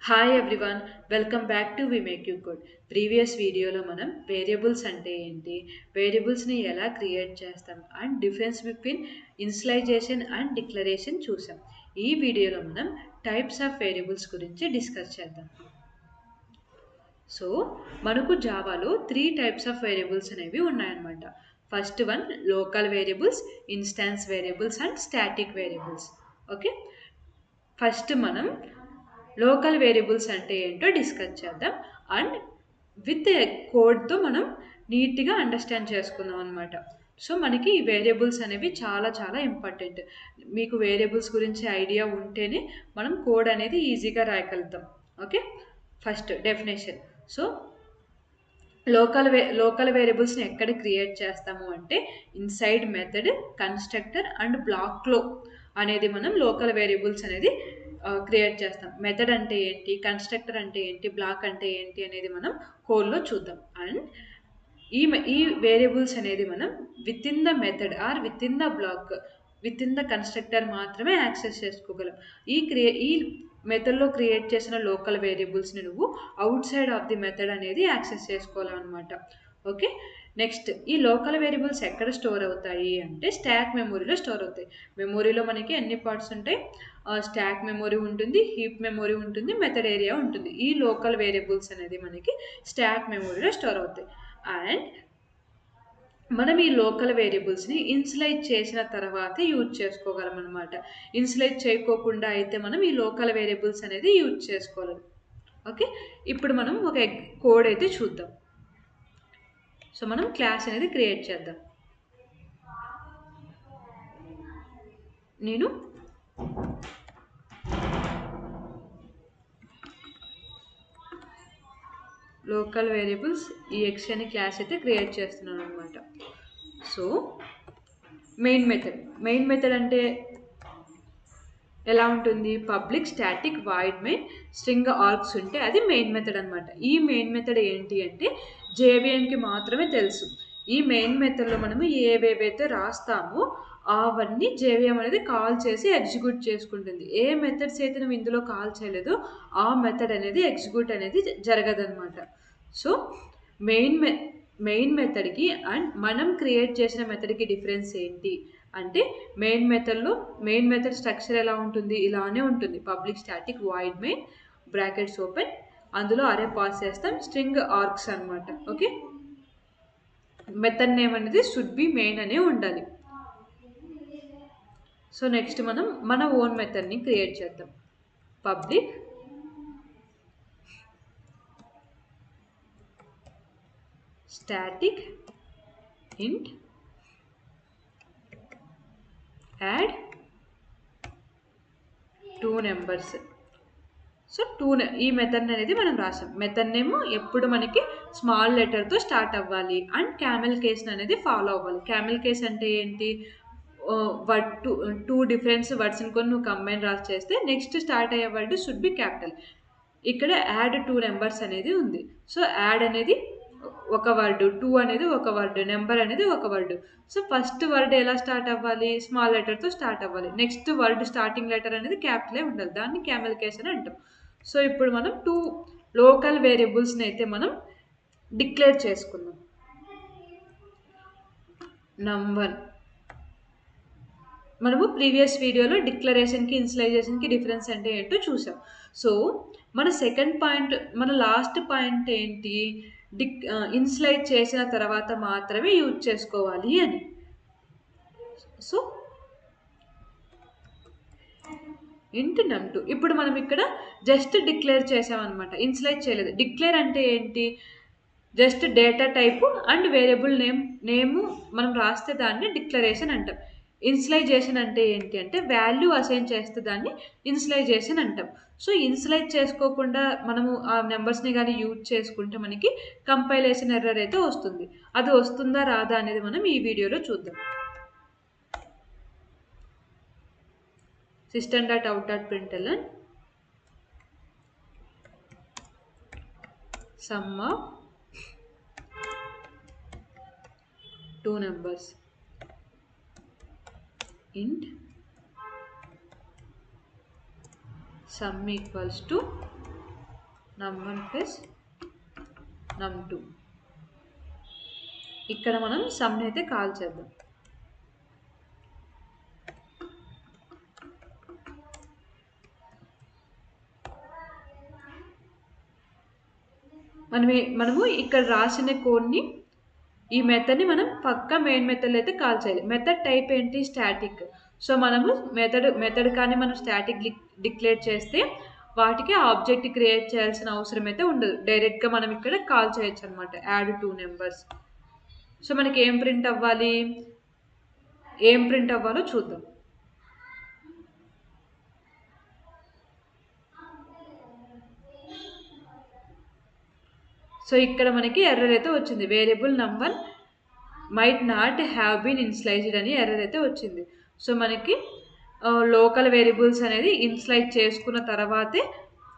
Hi everyone, welcome back to we make you good. Previous వీడియోలో మనం variables అంటే ఏంటి, వేరియబుల్స్ని ఎలా క్రియేట్ చేస్తాం and difference between initialization and declaration చూసాం. ఈ వీడియోలో మనం టైప్స్ ఆఫ్ వేరియబుల్స్ గురించి డిస్కస్ చేద్దాం. సో మనకు జావాలో 3 టైప్స్ ఆఫ్ వేరియబుల్స్ అనేవి ఉన్నాయన్నమాట. First one local variables, instance variables and static variables. Okay, first మనం లోకల్ వేరియబుల్స్ అంటే ఏంటో డిస్కస్ చేద్దాం అండ్ విత్ కోడ్తో మనం నీట్గా అండర్స్టాండ్ చేసుకుందాం అనమాట. సో మనకి ఈ వేరియబుల్స్ అనేవి చాలా చాలా ఇంపార్టెంట్. మీకు వేరియబుల్స్ గురించి ఐడియా ఉంటేనే మనం కోడ్ అనేది ఈజీగా రాయగలుగుతాం. Okay, first definition. So local వేరియబుల్స్ని ఎక్కడ క్రియేట్ చేస్తాము అంటే ఇన్సైడ్ మెథడ్, కన్స్ట్రక్టర్ అండ్ బ్లాక్లో అనేది మనం లోకల్ వేరియబుల్స్ అనేది క్రియేట్ చేస్తాం. మెథడ్ అంటే ఏంటి, కన్స్ట్రక్టర్ అంటే ఏంటి, బ్లాక్ అంటే ఏంటి అనేది మనం కోడ్లో చూద్దాం. అండ్ ఈ వేరియబుల్స్ అనేది మనం within the method or within the block, within the constructor మాత్రమే యాక్సెస్ చేసుకోగలం. ఈ మెథడ్లో క్రియేట్ చేసిన లోకల్ వేరియబుల్స్ని నువ్వు outside of the method అనేది యాక్సెస్ చేసుకోవాలన్నమాట. ఓకే, నెక్స్ట్ ఈ లోకల్ వేరియబుల్స్ ఎక్కడ స్టోర్ అవుతాయి అంటే స్టాక్ మెమొరీలో స్టోర్ అవుతాయి. మెమొరీలో మనకి ఎన్ని పార్ట్స్ ఉంటాయి, స్టాక్ మెమొరీ ఉంటుంది, హీప్ మెమొరీ ఉంటుంది, మెథడ్ ఏరియా ఉంటుంది. ఈ లోకల్ వేరియబుల్స్ అనేది మనకి స్టాక్ మెమొరీలో స్టోర్ అవుతాయి. అండ్ మనం ఈ లోకల్ వేరియబుల్స్ని ఇన్సులైజ్ చేసిన తర్వాతే యూజ్ చేసుకోగలం అనమాట. ఇన్సులైజ్ చేయకోకుండా అయితే మనం ఈ లోకల్ వేరియబుల్స్ అనేది యూజ్ చేసుకోలేం. ఓకే, ఇప్పుడు మనం ఒక కోడ్ అయితే చూద్దాం. సో మనం క్లాస్ అనేది క్రియేట్ చేద్దాం. నేను లోకల్ వేరియబుల్స్ ex అనే క్లాస్ అయితే క్రియేట్ చేస్తున్నాను అనమాట. సో మెయిన్ మెథడ్ అంటే ఎలా ఉంటుంది, public static void main string args ఉంటే అది మెయిన్ మెథడ్ అనమాట. ఈ మెయిన్ మెథడ్ ఏంటి అంటే జేవిఎంకి మాత్రమే తెలుసు. ఈ మెయిన్ మెథడ్లో మనము ఏవేవైతే రాస్తామో అవన్నీ జేవిఎం అనేది కాల్ చేసి ఎగ్జిక్యూట్ చేసుకుంటుంది. ఏ మెథడ్స్ అయితే నువ్వు ఇందులో కాల్ చేయలేదో ఆ మెథడ్ అనేది ఎగ్జిక్యూట్ అనేది జరగదనమాట. సో మెయిన్ మెథడ్కి అండ్ మనం క్రియేట్ చేసిన మెథడ్కి డిఫరెన్స్ ఏంటి అంటే మెయిన్ మెథడ్ స్ట్రక్చర్ ఎలా ఉంటుంది, ఇలానే ఉంటుంది. Public static void main brackets open, అందులో అరే పాస్ చేస్తాం, స్ట్రింగ్ ఆర్గ్స్ అనమాట. ఓకే, మెథడ్ నేమ్ అనేది షుడ్ బి మెయిన్ అనే ఉండాలి. సో నెక్స్ట్ మనం మన ఓన్ మెథడ్ని క్రియేట్ చేద్దాం. పబ్లిక్ స్టాటిక్ ఇంట్ యాడ్ 2 నెంబర్స్. సో ఈ మెథడ్ అనేది మనం రాసాం. మెథడ్ నేమ్ ఎప్పుడు మనకి స్మాల్ లెటర్తో స్టార్ట్ అవ్వాలి అండ్ క్యామెల్ కేస్ అనేది ఫాలో అవ్వాలి. క్యామెల్ కేస్ అంటే ఏంటి, వర్డ్ టూ డిఫరెన్స్ వర్డ్స్ని కొన్ని నువ్వు కంబైన్ రాసి చేస్తే నెక్స్ట్ స్టార్ట్ అయ్యే వర్డ్ షుడ్ బి క్యాపిటల్. ఇక్కడ యాడ్ 2 నెంబర్స్ అనేది ఉంది. సో యాడ్ అనేది ఒక వర్డ్, 2 అనేది ఒక వర్డ్, నెంబర్ అనేది ఒక వర్డ్. సో ఫస్ట్ వర్డ్ ఎలా స్టార్ట్ అవ్వాలి, స్మాల్ లెటర్తో స్టార్ట్ అవ్వాలి. నెక్స్ట్ వర్డ్ స్టార్టింగ్ లెటర్ అనేది క్యాపిటలే ఉండాలి. దాన్ని క్యామెల్ కేస్ అని అంటాం. సో ఇప్పుడు మనం 2 లోకల్ వేరియబుల్స్ని అయితే మనం డిక్లేర్ చేసుకుందాం. నంబర్ మనము ప్రీవియస్ వీడియోలో డిక్లరేషన్కి ఇనిషియలైజేషన్కి డిఫరెన్స్ అంటే ఏంటో చూసాం. సో మన సెకండ్ పాయింట్, మన లాస్ట్ పాయింట్ ఏంటి, ఇనిషియలైజ్ చేసిన తర్వాత మాత్రమే యూజ్ చేసుకోవాలి అని. సో ఇంట్ num2. ఇప్పుడు మనం ఇక్కడ జస్ట్ డిక్లేర్ చేసామన్నమాట, ఇనిషియలైజ్ చేయలేదు. డిక్లేర్ అంటే ఏంటి, just data type and variable name మనం రాస్తే దాన్ని డిక్లరేషన్ అంటాం. ఇనిషియలైజేషన్ అంటే ఏంటి అంటే వాల్యూ అసైన్ చేస్తే దాన్ని ఇనిషియలైజేషన్ అంటాం. సో ఇనిషియలైజ్ చేసుకోకుండా మనము ఆ నెంబర్స్ని కానీ యూజ్ చేసుకుంటే మనకి కంపైలేషన్ ఎర్రర్ అయితే వస్తుంది. అది వస్తుందా రాదా అనేది మనం ఈ వీడియోలో చూద్దాం. system.out.println sum of 2 numbers int sum equals to num1 plus num2. ఇక్కడ మనం సమ్ని అయితే కాల్ చేద్దాం. మనము ఇక్కడ రాసిన కోడ్ని ఈ మెథడ్ని మనం పక్కా మెయిన్ మెథడ్లో అయితే కాల్ చేయాలి. మెథడ్ టైప్ ఏంటి? స్టాటిక్. సో మనము మెథడ్ కానీ మనం స్టాటిక్ డిక్లేర్ చేస్తే వాటికి ఆబ్జెక్ట్ క్రియేట్ చేయాల్సిన అవసరం అయితే ఉండదు. డైరెక్ట్గా మనం ఇక్కడ కాల్ చేయొచ్చు అనమాట. Add 2 numbers. సో మనకి ఏం ప్రింట్ అవ్వాలో చూద్దాం. సో ఇక్కడ మనకి ఎర్రర్ అయితే వచ్చింది. Variable num1 might not have been initialised అని ఎర్రర్ అయితే వచ్చింది. సో మనకి లోకల్ వేరియబుల్స్ అనేది ఇన్స్లైజ్ చేసుకున్న తర్వాతే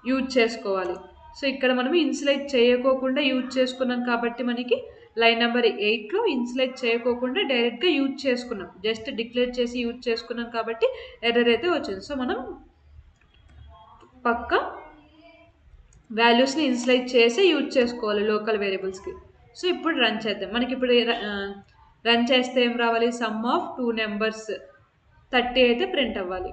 యూజ్ చేసుకోవాలి. సో ఇక్కడ మనం ఇన్స్లైజ్ చేయకోకుండా యూజ్ చేసుకున్నాం కాబట్టి మనకి లైన్ నెంబర్ 8లో ఇన్స్లైజ్ చేయకోకుండా డైరెక్ట్గా యూజ్ చేసుకున్నాం. జస్ట్ డిక్లేర్ చేసి యూజ్ చేసుకున్నాం కాబట్టి ఎర్రర్ అయితే వచ్చింది. సో మనం పక్కా వాల్యూస్ని ఇన్స్లైజ్ చేసి యూజ్ చేసుకోవాలి లోకల్ వేరియబుల్స్కి. సో ఇప్పుడు రన్ చేద్దాం. మనకి ఇప్పుడు రన్ చేస్తే ఏం రావాలి? సమ్ ఆఫ్ 2 నెంబర్స్ 30 అయితే ప్రింట్ అవ్వాలి.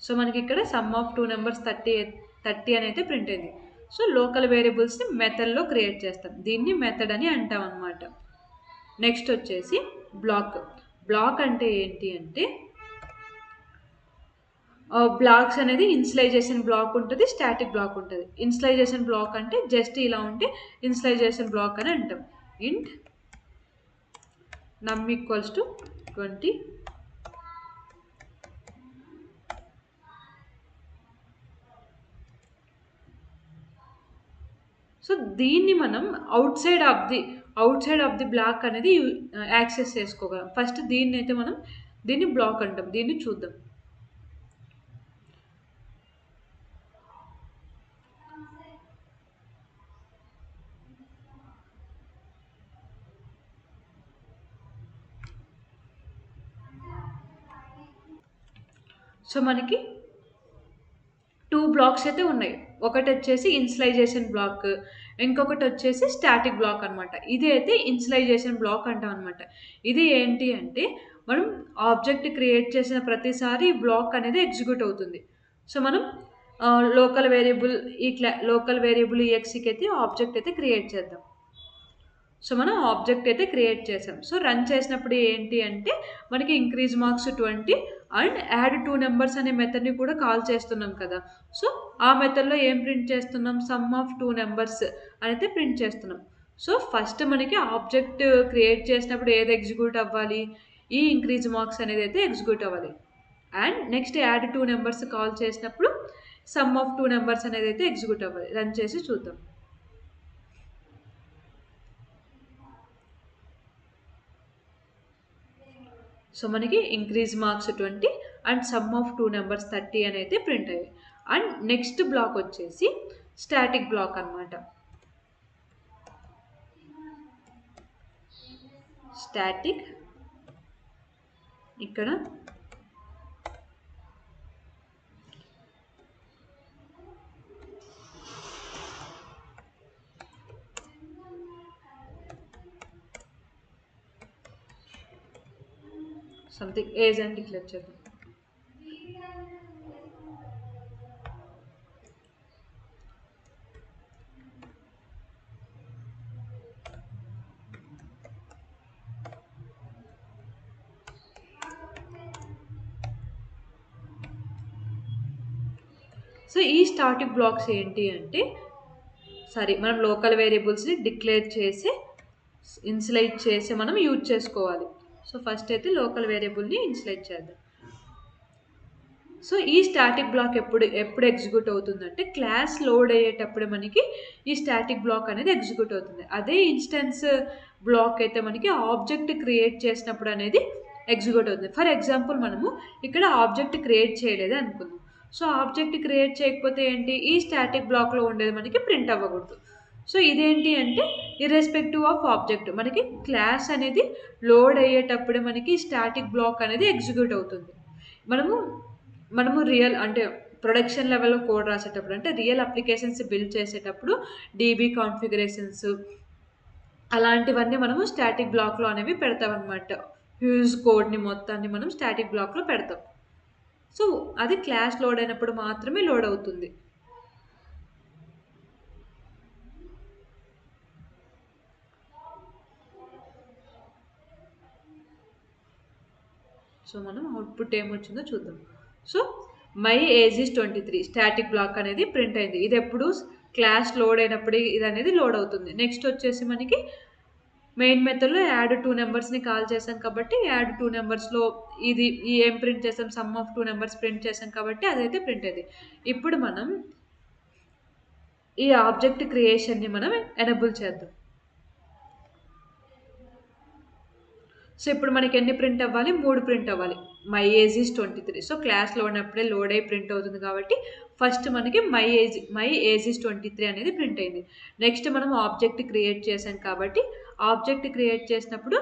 సో మనకి ఇక్కడ సమ్ ఆఫ్ 2 నెంబర్స్ 30 అని అయితే ప్రింట్ అయింది. సో లోకల్ వేరియబుల్స్ని మెథడ్లో క్రియేట్ చేస్తాం. దీన్ని మెథడ్ అని అంటాం అన్నమాట. నెక్స్ట్ వచ్చేసి బ్లాక్ అంటే ఏంటి అంటే బ్లాక్స్ అనేది ఇన్స్లైజేషన్ బ్లాక్ ఉంటుంది, స్టాటిక్ బ్లాక్ ఉంటుంది. ఇన్స్లైజేషన్ బ్లాక్ అంటే జస్ట్ ఇలా ఉంటే ఇన్స్లైజేషన్ బ్లాక్ అని అంటాం. ఇంట్ num ఈక్వల్స్ టు 20. సో దీన్ని మనం outside of the block అనేది యాక్సెస్ చేసుకోగలం. ఫస్ట్ దీన్ని అయితే మనం దీన్ని బ్లాక్ అంటాం. దీన్ని చూద్దాం. సో మనకి 2 బ్లాక్స్ అయితే ఉన్నాయి. ఒకటి వచ్చేసి ఇన్స్లైజేషన్ బ్లాక్, ఇంకొకటి వచ్చేసి స్టాటిక్ బ్లాక్ అనమాట. ఇది అయితే ఇన్స్లైజేషన్ బ్లాక్ అంటాం అనమాట. ఇది ఏంటి అంటే మనం ఆబ్జెక్ట్ క్రియేట్ చేసిన ప్రతిసారి ఈ బ్లాక్ అనేది ఎగ్జిక్యూట్ అవుతుంది. సో మనం లోకల్ వేరియబుల్ EXEకి అయితే ఆబ్జెక్ట్ అయితే క్రియేట్ చేద్దాం. సో మనం ఆబ్జెక్ట్ అయితే క్రియేట్ చేసాం. సో రన్ చేసినప్పుడు ఏంటి అంటే మనకి increase marks 20 and add 2 numbers అనే మెథడ్ని కూడా కాల్ చేస్తున్నాం కదా. సో ఆ మెథడ్లో ఏం ప్రింట్ చేస్తున్నాం? సమ్ ఆఫ్ 2 నెంబర్స్ అయితే ప్రింట్ చేస్తున్నాం. సో ఫస్ట్ మనకి ఆబ్జెక్ట్ క్రియేట్ చేసినప్పుడు ఏది ఎగ్జిక్యూట్ అవ్వాలి? ఈ ఇంక్రీజ్ మార్క్స్ అనేది అయితే ఎగ్జిక్యూట్ అవ్వాలి. And next add 2 numbers call చేసినప్పుడు సమ్ ఆఫ్ 2 నెంబర్స్ అనేది అయితే ఎగ్జిక్యూట్ అవ్వాలి. రన్ చేసి చూద్దాం. సో మనకి increase marks 20 and some of 2 numbers 30 అని అయితే ప్రింట్ అయ్యాయి. అండ్ నెక్స్ట్ బ్లాక్ వచ్చేసి స్టాటిక్ బ్లాక్ అనమాట. స్టాటిక్ ఇక్కడ సంథింగ్ ఏజ్ అని డిక్లేర్ చేద్దాం. సో ఈ స్టాటిక్ బ్లాక్స్ ఏంటి అంటే మనం లోకల్ వేరియబుల్స్ని డిక్లేర్ చేసి ఇన్స్లైజ్ చేసి మనం యూజ్ చేసుకోవాలి. సో ఫస్ట్ అయితే లోకల్ వేరియబుల్ని ఇన్స్లైజ్ చేద్దాం. సో ఈ స్టాటిక్ బ్లాక్ ఎప్పుడు ఎగ్జిక్యూట్ అవుతుందంటే క్లాస్ లోడ్ అయ్యేటప్పుడు మనకి ఈ స్టాటిక్ బ్లాక్ అనేది ఎగ్జిక్యూట్ అవుతుంది. అదే ఇన్స్టెన్స్ బ్లాక్ అయితే మనకి ఆబ్జెక్ట్ క్రియేట్ చేసినప్పుడు అనేది ఎగ్జిక్యూట్ అవుతుంది. ఫర్ ఎగ్జాంపుల్ మనము ఇక్కడ ఆబ్జెక్ట్ క్రియేట్ చేయలేదు అనుకుందాం. సో ఆబ్జెక్ట్ క్రియేట్ చేయకపోతే ఏంటి? ఈ స్టాటిక్ బ్లాక్లో ఉండేది మనకి ప్రింట్ అవ్వకూడదు. సో ఇదేంటి అంటే ఇర్రెస్పెక్టివ్ ఆఫ్ ఆబ్జెక్ట్, మనకి క్లాస్ అనేది లోడ్ అయ్యేటప్పుడే మనకి స్టాటిక్ బ్లాక్ అనేది ఎగ్జిక్యూట్ అవుతుంది. మనము మనము రియల్ అంటే ప్రొడక్షన్ లెవెల్లో కోడ్ రాసేటప్పుడు, అంటే రియల్ అప్లికేషన్స్ బిల్డ్ చేసేటప్పుడు డీబీ కాన్ఫిగరేషన్స్ అలాంటివన్నీ మనము స్టాటిక్ బ్లాక్లో అనేవి పెడతాం అనమాట. హ్యూజ్ కోడ్ని మొత్తాన్ని మనం స్టాటిక్ బ్లాక్లో పెడతాం. సో అది క్లాస్ లోడ్ అయినప్పుడు మాత్రమే లోడ్ అవుతుంది. సో మనం అవుట్పుట్ ఏమొచ్చిందో చూద్దాం. So my age is 23 static block అనేది ప్రింట్ అయింది. ఇది ఎప్పుడు క్లాస్ లోడ్ అయినప్పుడు ఇది అనేది లోడ్ అవుతుంది. నెక్స్ట్ వచ్చేసి మనకి మెయిన్ మెథడ్లో యాడ్ 2 నెంబర్స్ని కాల్ చేసాం కాబట్టి యాడ్ 2 నెంబర్స్లో ఇది ఏం ప్రింట్ చేసాం, సమ్ ఆఫ్ 2 నెంబర్స్ ప్రింట్ చేసాం కాబట్టి అదైతే ప్రింట్ అయింది. ఇప్పుడు మనం ఈ ఆబ్జెక్ట్ క్రియేషన్ని మనం ఎనేబుల్ చేద్దాం. సో ఇప్పుడు మనకి ఎన్ని ప్రింట్ అవ్వాలి, 3 ప్రింట్ అవ్వాలి. My age is 23. సో క్లాస్లో ఉన్నప్పుడే లోడ్ అయ్యి ప్రింట్ అవుతుంది కాబట్టి ఫస్ట్ మనకి మై ఏజ్ ఈజ్ 23 అనేది ప్రింట్ అయింది. నెక్స్ట్ మనం ఆబ్జెక్ట్ క్రియేట్ చేసాం కాబట్టి ఆబ్జెక్ట్ క్రియేట్ చేసినప్పుడు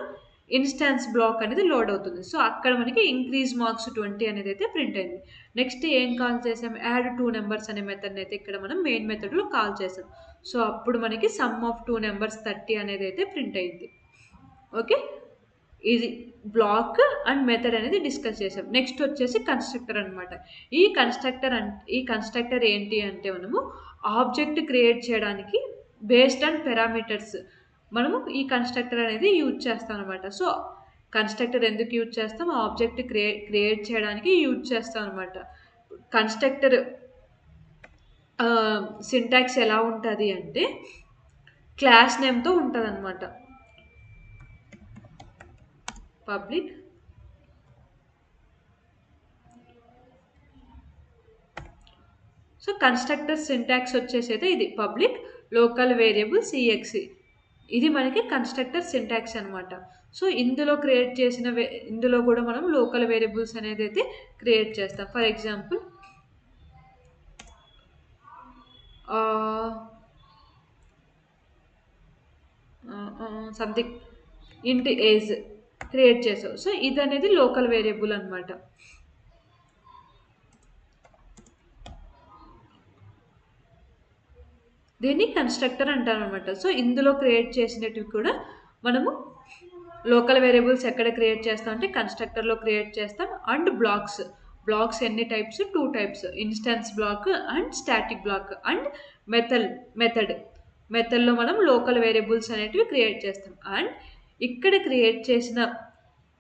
ఇన్స్టాన్స్ బ్లాక్ అనేది లోడ్ అవుతుంది. సో అక్కడ మనకి ఇంక్రీజ్ మార్క్స్ 20 అనేది అయితే ప్రింట్ అయింది. నెక్స్ట్ ఏం కాల్ చేసాం, యాడ్ 2 నెంబర్స్ అనే మెథడ్ని అయితే ఇక్కడ మనం మెయిన్ మెథడ్లో కాల్ చేసాం. సో అప్పుడు మనకి సమ్ ఆఫ్ 2 నెంబర్స్ 30 అనేది అయితే ప్రింట్ అయింది. ఓకే, ఇది బ్లాక్ అండ్ మెథడ్ అనేది డిస్కస్ చేసాం. నెక్స్ట్ వచ్చేసి కన్స్ట్రక్టర్ అనమాట. ఈ కన్స్ట్రక్టర్ ఏంటి అంటే మనము ఆబ్జెక్ట్ క్రియేట్ చేయడానికి బేస్డ్ ఆన్ పారామీటర్స్ మనము ఈ కన్స్ట్రక్టర్ అనేది యూజ్ చేస్తాం అనమాట. సో కన్స్ట్రక్టర్ ఎందుకు యూజ్ చేస్తాం, ఆబ్జెక్ట్ క్రియేట్ చేయడానికి యూజ్ చేస్తాం అనమాట. కన్స్ట్రక్టర్ సింటాక్స్ ఎలా ఉంటుంది అంటే క్లాస్ నేమ్తో ఉంటుంది అనమాట. పబ్లిక్ సో కన్స్ట్రక్టర్ సింటాక్స్ వచ్చేసి అయితే ఇది పబ్లిక్ లోకల్ వేరియబుల్ సిఎక్సి, ఇది మనకి కన్స్ట్రక్టర్ సింటాక్స్ అనమాట. సో ఇందులో క్రియేట్ చేసిన ఇందులో కూడా మనం లోకల్ వేరియబుల్స్ అనేది అయితే క్రియేట్ చేస్తాం. ఫర్ ఎగ్జాంపుల్ సంథింగ్ ఇంటి ఏజ్ క్రియేట్ చేసావు. సో ఇది అనేది లోకల్ వేరియబుల్ అనమాట. దీన్ని కన్స్ట్రక్టర్ అంటారు అనమాట. సో ఇందులో క్రియేట్ చేసినవి కూడా మనము లోకల్ వేరియబుల్స్ ఎక్కడ క్రియేట్ చేస్తాం అంటే కన్స్ట్రక్టర్లో క్రియేట్ చేస్తాం. అండ్ బ్లాక్స్ ఎన్ని types, 2 types, instance block and static block and మెథడ్లో మనం లోకల్ వేరియబుల్స్ అనేటివి క్రియేట్ చేస్తాం. అండ్ ఇక్కడ క్రియేట్ చేసిన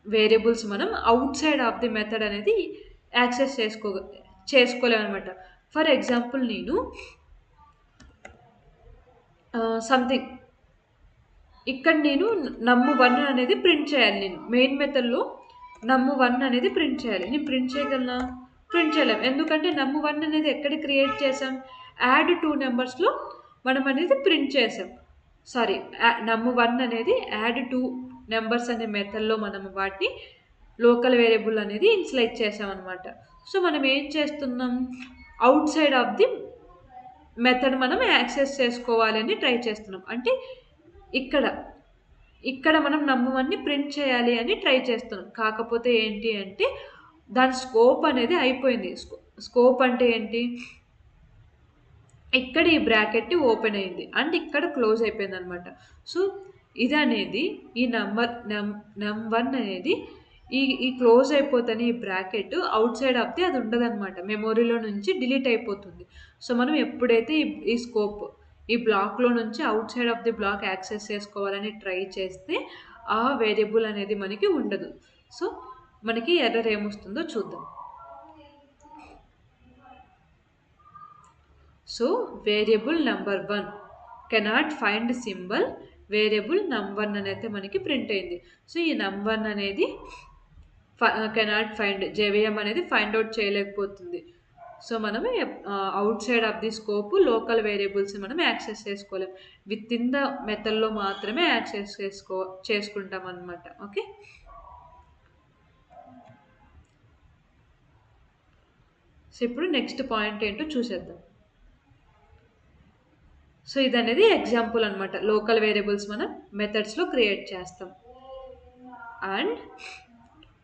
వేరియబుల్స్ మనం outside of the method అనేది యాక్సెస్ చేసుకోలేము అనమాట. ఫర్ ఎగ్జాంపుల్ నేను సంథింగ్ ఇక్కడ నేను num1 అనేది ప్రింట్ చేయాలి. నేను మెయిన్ మెథడ్లో num1 అనేది ప్రింట్ చేయాలి. నేను ప్రింట్ చేయగలనా, ప్రింట్ చేయలేం. ఎందుకంటే num1 అనేది ఎక్కడ క్రియేట్ చేసాం, యాడ్ 2 నెంబర్స్లో మనం అనేది ప్రింట్ చేసాం. సారీ, num1 అనేది యాడ్ 2 నెంబర్స్ అనే మెథడ్లో మనం వాటిని లోకల్ వేరియబుల్ అనేది ఇన్స్లైట్ చేసాం అనమాట. సో మనం ఏం చేస్తున్నాం, out side of the method మనం యాక్సెస్ చేసుకోవాలని ట్రై చేస్తున్నాం. అంటే ఇక్కడ మనం num1ని ప్రింట్ చేయాలి అని ట్రై చేస్తున్నాం. కాకపోతే ఏంటి అంటే దాని స్కోప్ అనేది అయిపోయింది. స్కోప్ అంటే ఏంటి, ఇక్కడ ఈ బ్రాకెట్ ఓపెన్ అయింది అండ్ ఇక్కడ క్లోజ్ అయిపోయింది అనమాట. సో ఇది అనేది ఈ num1 అనేది ఈ క్లోజ్ అయిపోతాను ఈ bracket out side of the అది ఉండదన్నమాట, మెమొరీలో నుంచి డిలీట్ అయిపోతుంది. సో మనం ఎప్పుడైతే ఈ స్కోప్ ఈ బ్లాక్లో నుంచి outside of the block access చేసుకోవాలని ట్రై చేస్తే ఆ వేరియబుల్ అనేది మనకి ఉండదు. సో మనకి ఎర్రర్ ఏమొస్తుందో చూద్దాం. So variable number 1 cannot find symbol variable num1 అనేది మనకి ప్రింట్ అయింది. సో ఈ num1 అనేది కెనాట్ ఫైండ్, జేవిఎం అనేది ఫైండ్ అవుట్ చేయలేకపోతుంది. సో మనం outside of the scope local variables మనం యాక్సెస్ చేసుకోలేం, విత్ ఇన్ ద మెథడ్లో మాత్రమే యాక్సెస్ చేసుకుంటాం అనమాట. ఓకే, సో ఇప్పుడు నెక్స్ట్ పాయింట్ ఏంటో చూసేద్దాం. సో ఇది అనేది ఎగ్జాంపుల్ అనమాట. లోకల్ వేరియబుల్స్ మనం మెథడ్స్లో క్రియేట్ చేస్తాం. అండ్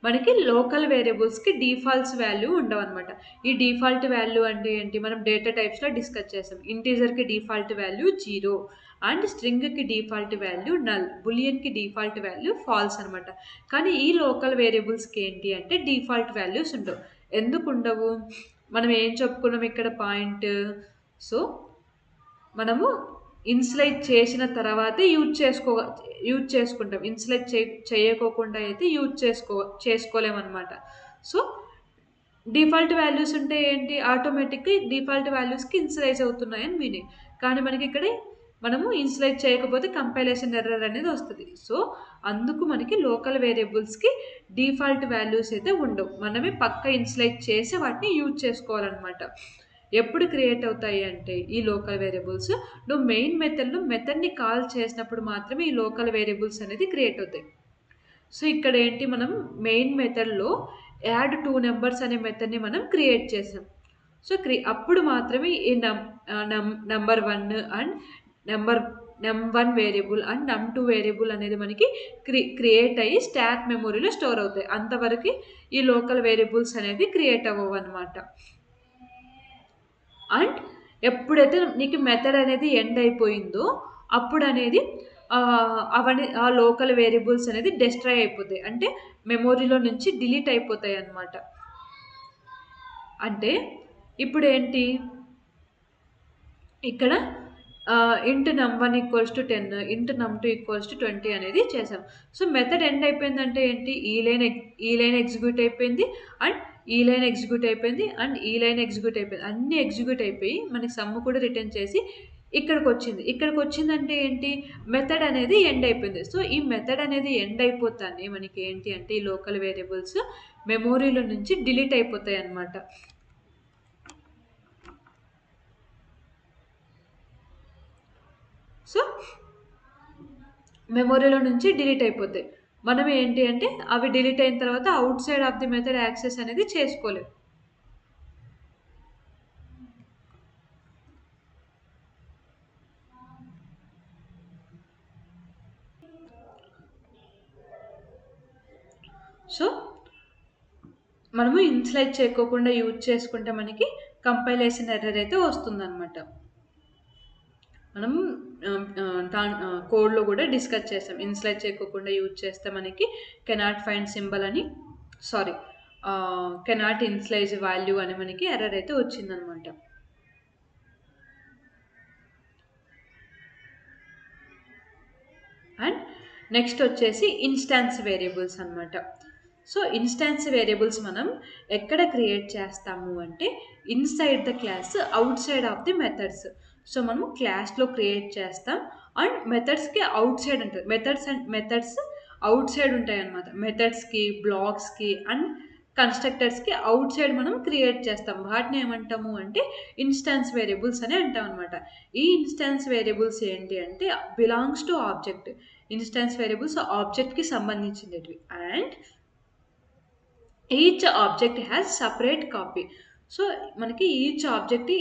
మనకి లోకల్ వేరియబుల్స్కి డిఫాల్ట్స్ వాల్యూ ఉండవు అనమాట. ఈ డిఫాల్ట్ వాల్యూ అంటే ఏంటి, మనం డేటా టైప్స్లో డిస్కస్ చేస్తాం. ఇంటీజర్కి డిఫాల్ట్ వాల్యూ 0 అండ్ స్ట్రింగ్కి డిఫాల్ట్ వాల్యూ నల్, బులియన్కి డిఫాల్ట్ వాల్యూ ఫాల్స్ అనమాట. కానీ ఈ లోకల్ వేరియబుల్స్కి ఏంటి అంటే డిఫాల్ట్ వాల్యూస్ ఉండవు. ఎందుకు ఉండవు, మనం ఏం చెప్పుకున్నాం ఇక్కడ పాయింట్. సో మనము ఇన్సులేట్ చేసిన తర్వాతే యూజ్ చేసుకుంటాం. ఇన్సులేట్ చేయకోకుండా అయితే చేసుకోలేమన్నమాట. సో డిఫాల్ట్ వాల్యూస్ ఉంటే ఏంటి, ఆటోమేటిక్గా డిఫాల్ట్ వాల్యూస్కి ఇన్సులైజ్ అవుతున్నాయని మీనింగ్. కానీ మనకి ఇక్కడ మనము ఇన్సులైజ్ చేయకపోతే కంపైలేషన్ ఎర్రర్ అనేది వస్తుంది. సో అందుకు మనకి లోకల్ వేరియబుల్స్కి డిఫాల్ట్ వాల్యూస్ అయితే ఉండవు. మనమే పక్క ఇన్సులైజ్ చేసి వాటిని యూజ్ చేసుకోవాలన్నమాట. ఎప్పుడు క్రియేట్ అవుతాయి అంటే ఈ లోకల్ వేరియబుల్స్ నువ్వు మెయిన్ మెథడ్ని కాల్ చేసినప్పుడు మాత్రమే ఈ లోకల్ వేరియబుల్స్ అనేది క్రియేట్ అవుతాయి. సో ఇక్కడ ఏంటి, మనం మెయిన్ మెథడ్లో యాడ్ 2 నెంబర్స్ అనే మెథడ్ని మనం క్రియేట్ చేసాం. సో అప్పుడు మాత్రమే ఈ number 1 and num1 variable and num2 variable అనేది మనకి క్రియేట్ అయ్యి స్టాక్ మెమొరీలో స్టోర్ అవుతాయి. అంతవరకు ఈ లోకల్ వేరియబుల్స్ అనేది క్రియేట్ అవ్వవు అనమాట. అండ్ ఎప్పుడైతే నీకు మెథడ్ అనేది ఎండ్ అయిపోయిందో అప్పుడు అనేది అవన్నీ ఆ లోకల్ వేరియబుల్స్ అనేది డిస్ట్రాయ్ అయిపోతాయి, అంటే మెమొరీలో నుంచి డిలీట్ అయిపోతాయి అన్నమాట. అంటే ఇప్పుడు ఏంటి, ఇక్కడ ఇంట్ num1 = 10 ఇంట్ num2 = 20 అనేది చేసాం. సో మెథడ్ ఎండ్ అయిపోయిందంటే ఏంటి, ఈ లైన్ ఎగ్జిక్యూట్ అయిపోయింది అండ్ ఈ లైన్ ఎగ్జిక్యూట్ అయిపోయింది అండ్ ఈ లైన్ ఎగ్జిక్యూట్ అయిపోయింది, అన్నీ ఎగ్జిక్యూట్ అయిపోయి మనకి సమ్ కూడా రిటర్న్ చేసి ఇక్కడికి వచ్చిందంటే ఏంటి, మెథడ్ అనేది ఎండ్ అయిపోయింది. సో ఈ మెథడ్ అనేది ఎండ్ అయిపోతానే మనకి ఏంటి అంటే ఈ లోకల్ వేరియబుల్స్ మెమొరీలో నుంచి డిలీట్ అయిపోతాయి అన్నమాట. సో మెమొరీలో నుంచి డిలీట్ అయిపోతాయి. మనం ఏంటి అంటే అవి డిలీట్ అయిన తర్వాత out side of the method access అనేది చేసుకోలేము. సో మనము ఇన్సులైజ్ చేయకోకుండా యూజ్ చేసుకుంటే మనకి కంపైలేషన్ ఎర్రర్ అయితే వస్తుందన్నమాట. మనం కోడ్లో కూడా డిస్కస్ చేస్తాం. ఇన్సులైజ్ చేయకోకుండా యూజ్ చేస్తే మనకి కెనాట్ ఫైండ్ సింబల్ అని, కెనాట్ ఇన్సులైజ్ వాల్యూ అని మనకి ఎర్రర్ అయితే వచ్చిందనమాట. అండ్ నెక్స్ట్ వచ్చేసి ఇన్స్టాన్స్ వేరియబుల్స్ అనమాట. సో ఇన్స్టాన్స్ వేరియబుల్స్ మనం ఎక్కడ క్రియేట్ చేస్తాము అంటే inside the class out side of the methods. So మనం క్లాస్లో క్రియేట్ చేస్తాం అండ్ మెథడ్స్కి అవుట్ సైడ్ ఉంటుంది. మెథడ్స్ అవుట్ సైడ్ ఉంటాయి అన్నమాట. మెథడ్స్కి, బ్లాక్స్కి అండ్ కన్స్ట్రక్టర్స్కి అవుట్ సైడ్ మనం క్రియేట్ చేస్తాం. వాటిని ఏమంటాము అంటే ఇన్స్టాన్స్ వేరియబుల్స్ అని అంటాం అనమాట. ఈ ఇన్స్టాన్స్ వేరియబుల్స్ ఏంటి అంటే belongs to object. Instance variables ఆబ్జెక్ట్కి సంబంధించినవి and each object has separate copy. So మనకి ఈచ్ ఆబ్జెక్ట్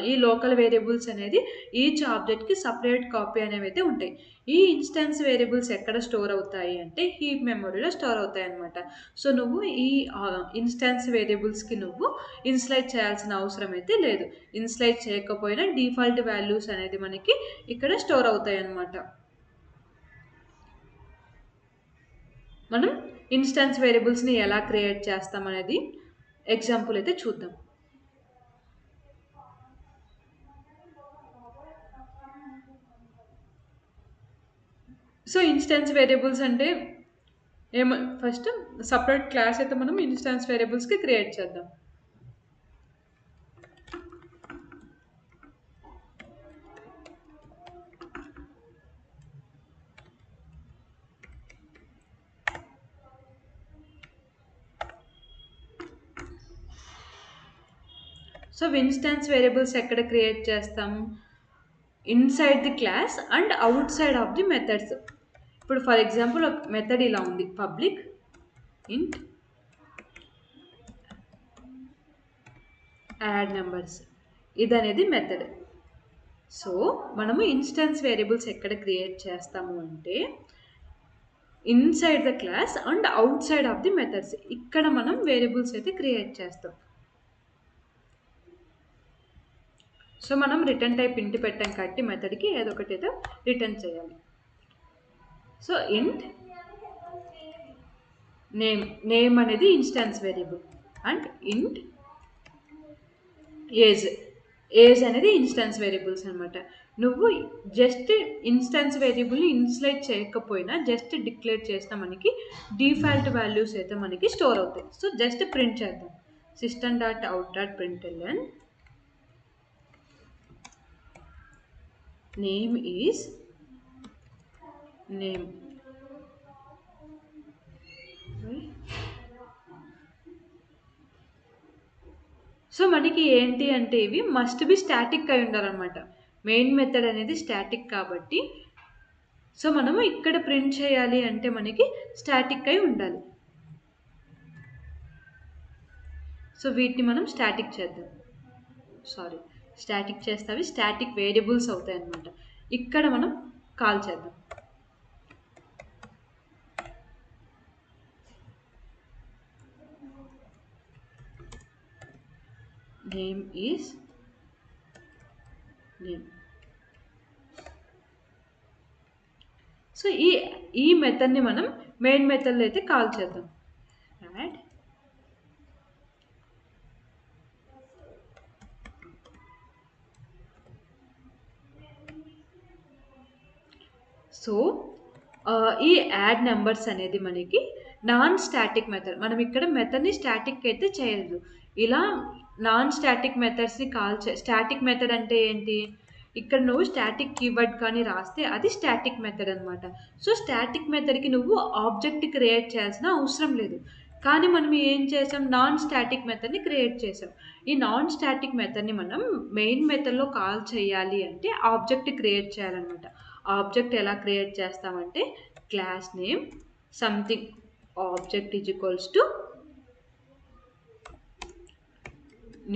ఈ లోకల్ వేరియబుల్స్ అనేది ఈచ్ ఆబ్జెక్ట్కి సపరేట్ కాపీ అనేవి అయితే ఉంటాయి. ఈ ఇన్స్టాన్స్ వేరియబుల్స్ ఎక్కడ స్టోర్ అవుతాయి అంటే హీప్ మెమొరీలో స్టోర్ అవుతాయి అన్నమాట. సో నువ్వు ఈ ఇన్స్టాన్స్ వేరియబుల్స్కి నువ్వు ఇన్స్లైజ్ చేయాల్సిన అవసరం అయితే లేదు. ఇన్స్లైజ్ చేయకపోయినా డిఫాల్ట్ వాల్యూస్ అనేది మనకి ఇక్కడ స్టోర్ అవుతాయి అన్నమాట. మనం ఇన్స్టాన్స్ వేరియబుల్స్ని ఎలా క్రియేట్ చేస్తాం అనేది ఎగ్జాంపుల్ అయితే చూద్దాం. సో ఇన్స్టాన్స్ వేరియబుల్స్ అంటే ఫస్ట్ సపరేట్ క్లాస్ అయితే మనం ఇన్స్టాన్స్ వేరియబుల్స్కి క్రియేట్ చేద్దాం. సో ఇన్స్టాన్స్ వేరియబుల్స్ ఎక్కడ క్రియేట్ చేస్తాం, inside the class and out side of the methods. ఇప్పుడు ఫర్ ఎగ్జాంపుల్ ఒక మెథడ్ ఇలా ఉంది, పబ్లిక్ ఇంట్ యాడ్ నెంబర్స్, ఇది అనేది మెథడ్. సో మనము ఇన్స్టెన్స్ వేరియబుల్స్ ఎక్కడ క్రియేట్ చేస్తాము అంటే inside the class and out side of the methods. ఇక్కడ మనం వేరియబుల్స్ అయితే క్రియేట్ చేస్తాం. సో మనం రిటర్న్ టైప్ ఇంటి పెట్టాం కాబట్టి మెథడ్కి ఏదో ఒకటి అయితే రిటర్న్ చేయాలి. సో ఇంట్ నేమ్ అనేది ఇన్స్టెన్స్ వేరియబుల్ అండ్ ఇంట్ ఏజ్ అనేది ఇన్స్టెన్స్ వేరియబుల్స్ అనమాట. నువ్వు జస్ట్ ఇన్స్టెన్స్ వేరియబుల్ని ఇన్స్లైట్ చేయకపోయినా జస్ట్ డిక్లేర్ చేసినా మనకి డిఫాల్ట్ వాల్యూస్ అయితే మనకి స్టోర్ అవుతాయి. సో జస్ట్ ప్రింట్ చేద్దాం. system.out.println name is name. So మనకి ఏంటి అంటే ఇవి మస్ట్ బి స్టాటిక్ అయి ఉండాలన్నమాట. మెయిన్ మెథడ్ అనేది స్టాటిక్ కాబట్టి సో మనము ఇక్కడ ప్రింట్ చేయాలి అంటే మనకి స్టాటిక్ అయి ఉండాలి. సో వీటిని మనం స్టాటిక్ చేద్దాం. స్టాటిక్ చేస్తే అవి స్టాటిక్ వేరియబుల్స్ అవుతాయి అన్నమాట. ఇక్కడ మనం కాల్ చేద్దాం. Name is name. సో ఈ మెథడ్ని మనం మెయిన్ మెథడ్లో అయితే కాల్ చేద్దాం. యాడ్ సో ఈ యాడ్ నెంబర్స్ అనేది మనకి నాన్ స్టాటిక్ మెథడ్. మనం ఇక్కడ మెథడ్ని స్టాటిక్ అయితే చేయలేదు. ఇలా నాన్ స్టాటిక్ మెథడ్స్ని కాల్ స్టాటిక్ మెథడ్ అంటే ఏంటి, ఇక్కడ నువ్వు స్టాటిక్ కీవర్డ్ కానీ రాస్తే అది స్టాటిక్ మెథడ్ అనమాట. సో స్టాటిక్ మెథడ్కి నువ్వు ఆబ్జెక్ట్ క్రియేట్ చేయాల్సిన అవసరం లేదు. కానీ మనం ఏం చేసాం, నాన్ స్టాటిక్ మెథడ్ని క్రియేట్ చేసాం. ఈ నాన్ స్టాటిక్ మెథడ్ని మనం మెయిన్ మెథడ్లో కాల్ చేయాలి అంటే ఆబ్జెక్ట్ క్రియేట్ చేయాలన్నమాట. ఆబ్జెక్ట్ ఎలా క్రియేట్ చేస్తామంటే class name something object is equals to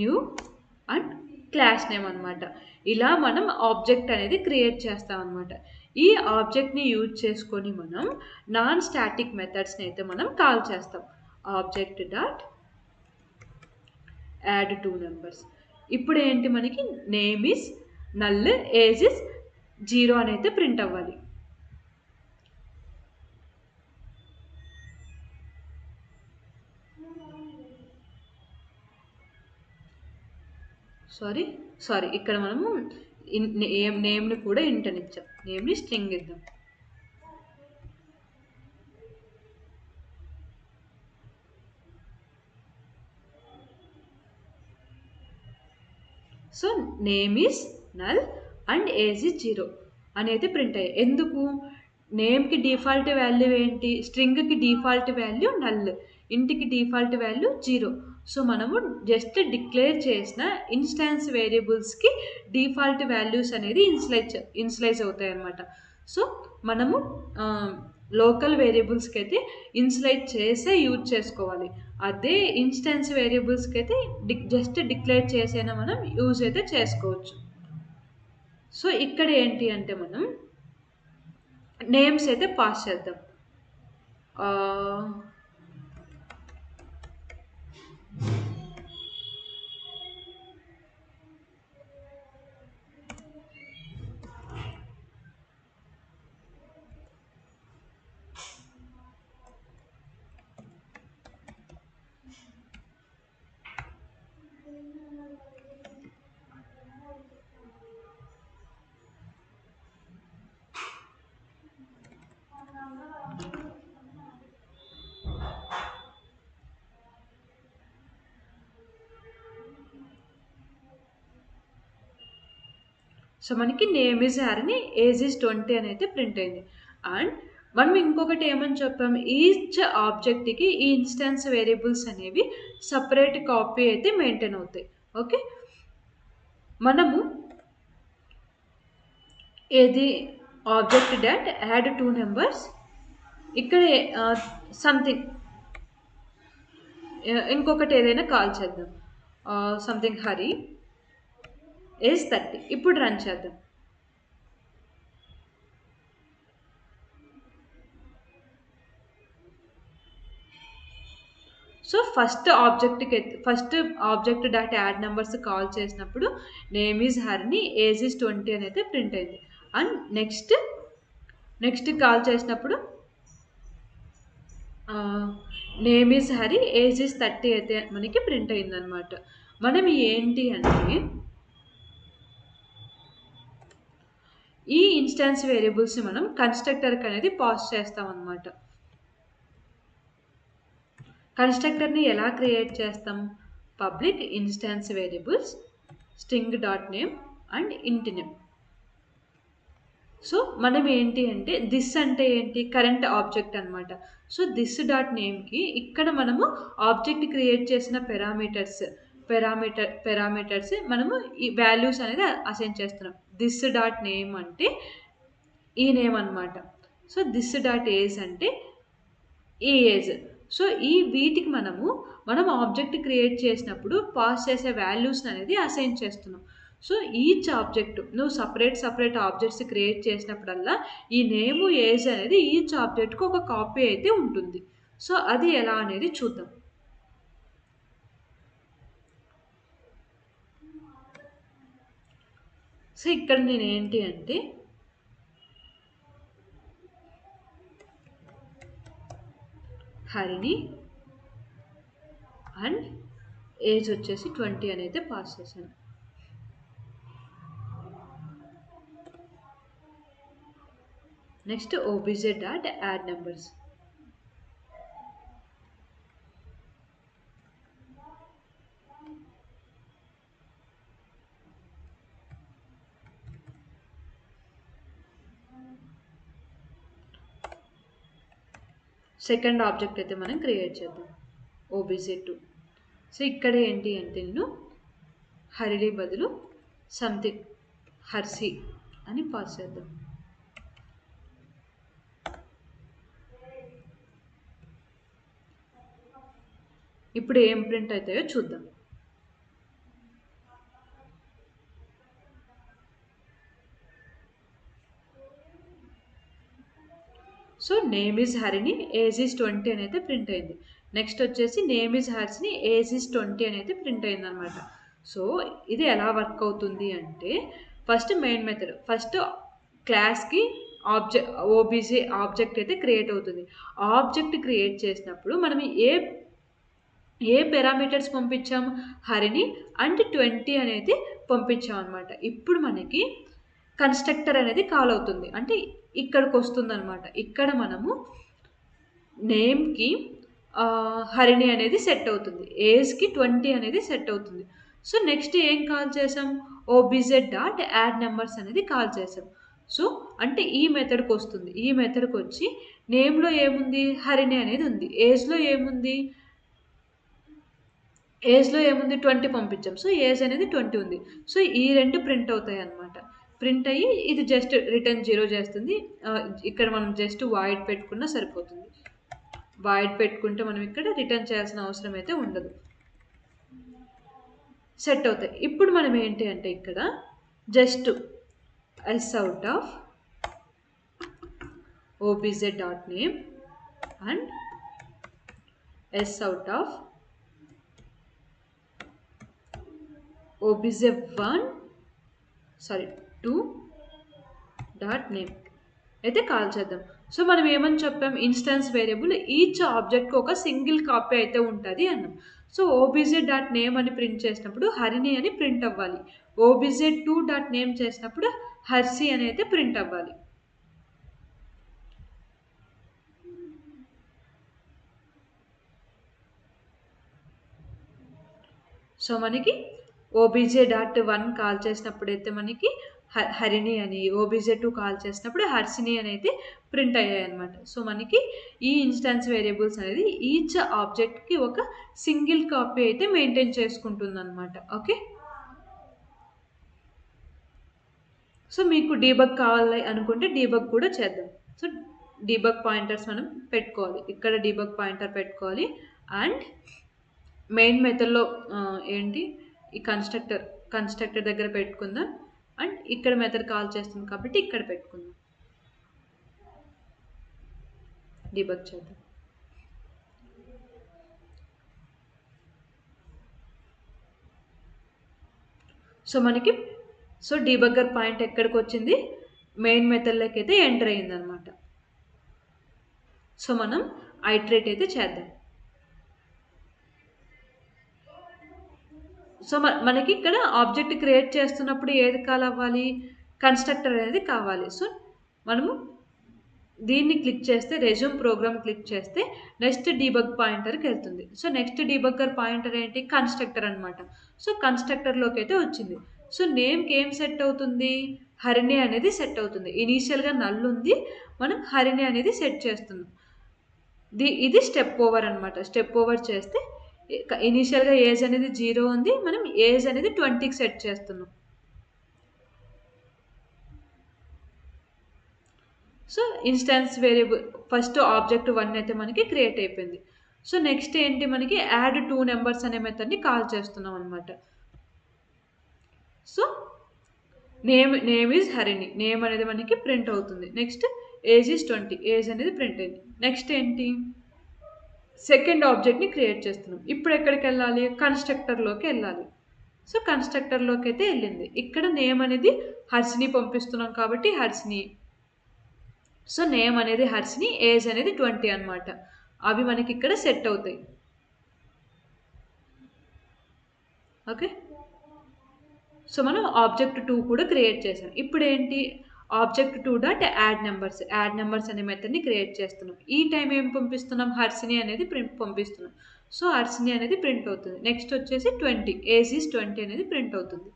new and class name అనమాట. ఇలా మనం ఆబ్జెక్ట్ అనేది క్రియేట్ చేస్తాం అనమాట. ఈ ఆబ్జెక్ట్ని యూజ్ చేసుకొని మనం నాన్ స్టాటిక్ మెథడ్స్ని అయితే మనం కాల్ చేస్తాం. Object dot add 2 numbers. ఇప్పుడు ఏంటి మనకి name is null, age is 0 అని అయితే ప్రింట్ అవ్వాలి. సారీ ఇక్కడ మనము నేమ్ని కూడా ఇంట్ అని ఇచ్చాం. నేమ్ని స్ట్రింగ్ ఇద్దాం. So name is null and age is 0 అని అయితే ప్రింట్ అయ్యాయి. ఎందుకు, నేమ్కి డిఫాల్ట్ వాల్యూ ఏంటి, స్ట్రింగ్కి డిఫాల్ట్ వాల్యూ నల్, ఇంటికి డిఫాల్ట్ వాల్యూ 0. సో మనము జస్ట్ డిక్లేర్ చేసిన ఇన్స్టాన్స్ వేరియబుల్స్కి డిఫాల్ట్ వాల్యూస్ అనేది ఇన్స్లైజ్ అవుతాయి అన్నమాట. సో మనము లోకల్ వేరియబుల్స్కి అయితే ఇన్స్లైజ్ చేసే యూజ్ చేసుకోవాలి. అదే ఇన్స్టాన్స్ వేరియబుల్స్కి అయితే జస్ట్ డిక్లేర్ చేసైనా మనం యూజ్ అయితే చేసుకోవచ్చు. సో ఇక్కడ ఏంటి అంటే మనం నేమ్స్ అయితే పాస్ చేద్దాం. సో మనకి నేమ్ ఈజ్ అని ఏజ్ ఈజ్ 20 అని అయితే ప్రింట్ అయింది. అండ్ మనం ఇంకొకటి ఏమని చెప్పాము, ఈచ్ ఆబ్జెక్ట్కి ఈ ఇన్స్టాన్స్ వేరియబుల్స్ అనేవి సపరేట్ కాపీ అయితే మెయింటైన్ అవుతాయి. ఓకే, మనము ఏది ఆబ్జెక్ట్ డాట్ యాడ్ 2 నెంబర్స్, ఇక్కడ సంథింగ్ ఇంకొకటి ఏదైనా కాల్ చేద్దాం. Something Hari age 30. ఇప్పుడు రన్ చేద్దాం. So first object dot add numbers call చేసినప్పుడు నేమ్ ఈజ్ హరిని, ఏజ్ ఈజ్ 20 అని అయితే ప్రింట్ అయింది. అండ్ నెక్స్ట్ కాల్ చేసినప్పుడు name is Hari, age is 30 అయితే మనకి ప్రింట్ అయిందనమాట. మనం ఏంటి అంటే ఈ ఇన్స్టాన్స్ వేరియబుల్స్ని మనం కన్స్ట్రక్టర్కి అనేది పాస్ చేస్తాం అనమాట. కన్స్ట్రక్టర్ని ఎలా క్రియేట్ చేస్తాం? Public instance variables string dot name and ఇంట్ నేమ్. సో మనం ఏంటి అంటే దిస్ అంటే ఏంటి? కరెంట్ ఆబ్జెక్ట్ అనమాట. సో దిస్ డాట్ నేమ్కి ఇక్కడ మనము ఆబ్జెక్ట్ క్రియేట్ చేసిన పెరామీటర్స్ మనము ఈ వాల్యూస్ అనేది అసైన్ చేస్తున్నాం. దిస్ డాట్ నేమ్ అంటే ఈ నేమ్ అనమాట. సో దిస్ డాట్ ఏజ్ అంటే ఈ ఏజ్. సో ఈ వీటికి మనం ఆబ్జెక్ట్ క్రియేట్ చేసినప్పుడు పాస్ చేసే వాల్యూస్ అనేది అసైన్ చేస్తున్నాం. సో ఈచ్ ఆబ్జెక్ట్ నువ్వు సపరేట్ ఆబ్జెక్ట్స్ క్రియేట్ చేసినప్పుడల్లా ఈ నేము ఏజ్ అనేది ఈచ్ ఆబ్జెక్ట్కి ఒక కాపీ అయితే ఉంటుంది. సో అది ఎలా అనేది చూద్దాం. సో ఇక్కడ నేను ఏంటి అంటే హరిని అండ్ ఏజ్ వచ్చేసి 20 అని అయితే పాస్ చేశాను. Next obj dot add numbers. Second object అయితే మనం క్రియేట్ చేద్దాం obj2. సో ఇక్కడ ఏంటి అంటే నేను హరిని బదులు సంథింగ్ హర్షి అని పాస్ చేద్దాం. ఇప్పుడు ఏం ప్రింట్ అవుతాయో చూద్దాం. సో నేమ్ ఈజ్ హరిని, ఏజ్ ఈజ్ 20 అని అయితే ప్రింట్ అయింది. నెక్స్ట్ వచ్చేసి name is Harshini, age is 20 అని అయితే ప్రింట్ అయింది అనమాట. సో ఇది ఎలా వర్క్ అవుతుంది అంటే ఫస్ట్ మెయిన్ మెథడ్, ఫస్ట్ క్లాస్కి ఓబీజీ ఆబ్జెక్ట్ అయితే క్రియేట్ అవుతుంది. ఆబ్జెక్ట్ క్రియేట్ చేసినప్పుడు మనం ఏ పారామీటర్స్ పంపించాము? హరిని అండ్ 20 అనేది పంపించాం అనమాట. ఇప్పుడు మనకి కన్స్ట్రక్టర్ అనేది కాల్ అవుతుంది, అంటే ఇక్కడికి వస్తుంది అనమాట. ఇక్కడ మనము నేమ్కి హరిని అనేది సెట్ అవుతుంది, ఏజ్కి 20 అనేది సెట్ అవుతుంది. సో నెక్స్ట్ ఏం కాల్ చేసాం? ఓబీజెడ్ డాట్ యాడ్ నెంబర్స్ అనేది కాల్ చేసాం. సో అంటే ఈ మెథడ్కి వస్తుంది. ఈ మెథడ్కి వచ్చి నేమ్లో ఏముంది? హరిని అనేది ఉంది. ఏజ్లో ఏముంది? 20 పంపించాం. సో ఏజ్ అనేది 20 ఉంది. సో ఈ రెండు ప్రింట్ అవుతాయి అనమాట. ప్రింట్ అయ్యి ఇది జస్ట్ రిటర్న్ 0 చేస్తుంది. ఇక్కడ మనం జస్ట్ వాయిడ్ పెట్టుకున్నా సరిపోతుంది. వాయిడ్ పెట్టుకుంటే మనం ఇక్కడ రిటర్న్ చేయాల్సిన అవసరం అయితే ఉండదు. సెట్ అవుతాయి. ఇప్పుడు మనం ఏంటి అంటే ఇక్కడ just s out of obj dot name and s out of obj2 dot name అయితే కాల్ చేద్దాం. సో మనం ఏమని చెప్పాం? ఇన్స్టాన్స్ వేరియబుల్ ఈచ్ ఆబ్జెక్ట్కి ఒక సింగిల్ కాపీ అయితే ఉంటుంది అన్నాం. సో obj డాట్ నేమ్ అని ప్రింట్ చేసినప్పుడు హరిని అని ప్రింట్ అవ్వాలి. obj2 డాట్ నేమ్ చేసినప్పుడు హర్షి అని అయితే ప్రింట్ అవ్వాలి. సో మనకి obj.1 కాల్ చేసినప్పుడు అయితే మనకి హరిని అని, obj2 కాల్ చేసినప్పుడు హర్షిని అని అయితే ప్రింట్ అయ్యాయి అనమాట. సో మనకి ఈ ఇన్స్టాన్స్ వేరియబుల్స్ అనేది ఈచ్ ఆబ్జెక్ట్కి ఒక సింగిల్ కాపీ అయితే మెయింటైన్ చేసుకుంటుంది అనమాట. ఓకే, సో మీకు డీబగ్ కావాలి అనుకుంటే డీబగ్ కూడా చేద్దాం. సో డీబగ్ పాయింటర్స్ మనం పెట్టుకోవాలి. ఇక్కడ డీబగ్ పాయింటర్ పెట్టుకోవాలి. అండ్ మెయిన్ మెథడ్లో ఏంటి ఈ కన్స్ట్రక్టర్ దగ్గర పెట్టుకుందాం. అండ్ ఇక్కడ మెథడ్ కాల్ చేస్తుంది కాబట్టి ఇక్కడ పెట్టుకుందాం. డీబగ్ చేద్దాం. సో మనకి డీబగ్గర్ పాయింట్ ఎక్కడికి వచ్చింది, మెయిన్ మెథడ్లోకి అయితే ఎంటర్ అయింది అనమాట. సో మనం ఐటరేట్ అయితే చేద్దాం. సో మనకి ఇక్కడ ఆబ్జెక్ట్ క్రియేట్ చేస్తున్నప్పుడు ఏది కాల్ అవ్వాలి, కన్స్ట్రక్టర్ అనేది కావాలి. సో మనము దీన్ని క్లిక్ చేస్తే, రెజ్యూమ్ ప్రోగ్రామ్ క్లిక్ చేస్తే నెక్స్ట్ డీబగ్ పాయింటర్కి వెళ్తుంది. సో నెక్స్ట్ డీబగ్గర్ పాయింటర్ ఏంటి, కన్స్ట్రక్టర్ అనమాట. సో కన్స్ట్రక్టర్లోకి అయితే వచ్చింది. సో నేమ్కి ఏం సెట్ అవుతుంది, హరిణి అనేది సెట్ అవుతుంది. ఇనీషియల్గా నల్ ఉంది, మనం హరిణి అనేది సెట్ చేస్తున్నాం. ఇది స్టెప్ ఓవర్ అనమాట. స్టెప్ ఓవర్ చేస్తే ఇనీషియల్గా ఏజ్ అనేది 0 ఉంది, మనం ఏజ్ అనేది 20కి సెట్ చేస్తున్నాం. So instance variable first object 1 అయితే మనకి క్రియేట్ అయిపోయింది. సో నెక్స్ట్ ఏంటి, మనకి యాడ్ 2 నెంబర్స్ అనే మెథడ్ని కాల్ చేస్తున్నాం అనమాట. So name is Harini, name అనేది మనకి ప్రింట్ అవుతుంది. నెక్స్ట్ ఏజ్ ఈజ్ 20, ఏజ్ అనేది ప్రింట్ అయింది. నెక్స్ట్ ఏంటి, సెకండ్ ఆబ్జెక్ట్ని క్రియేట్ చేస్తున్నాం. ఇప్పుడు ఎక్కడికి వెళ్ళాలి, కన్స్ట్రక్టర్లోకి వెళ్ళాలి. సో కన్స్ట్రక్టర్లోకి అయితే వెళ్ళింది. ఇక్కడ నేమ్ అనేది హర్షిని పంపిస్తున్నాం కాబట్టి హర్షిని. సో నేమ్ అనేది హర్షిని, ఏజ్ అనేది 20 అనమాట. అవి మనకి ఇక్కడ సెట్ అవుతాయి. ఓకే, సో మనం ఆబ్జెక్ట్ 2 కూడా క్రియేట్ చేసాం. ఇప్పుడు ఏంటి, ఆబ్జెక్ట్ 2 డాట్ యాడ్ నెంబర్స్ అనే మెథడ్ని క్రియేట్ చేస్తున్నాం. ఈ టైం ఏం పంపిస్తున్నాం, హర్షిని అనేది పంపిస్తున్నాం. సో హర్షిని అనేది ప్రింట్ అవుతుంది. నెక్స్ట్ వచ్చేసి 20, ఏజ్ ఈజ్ 20 అనేది ప్రింట్ అవుతుంది.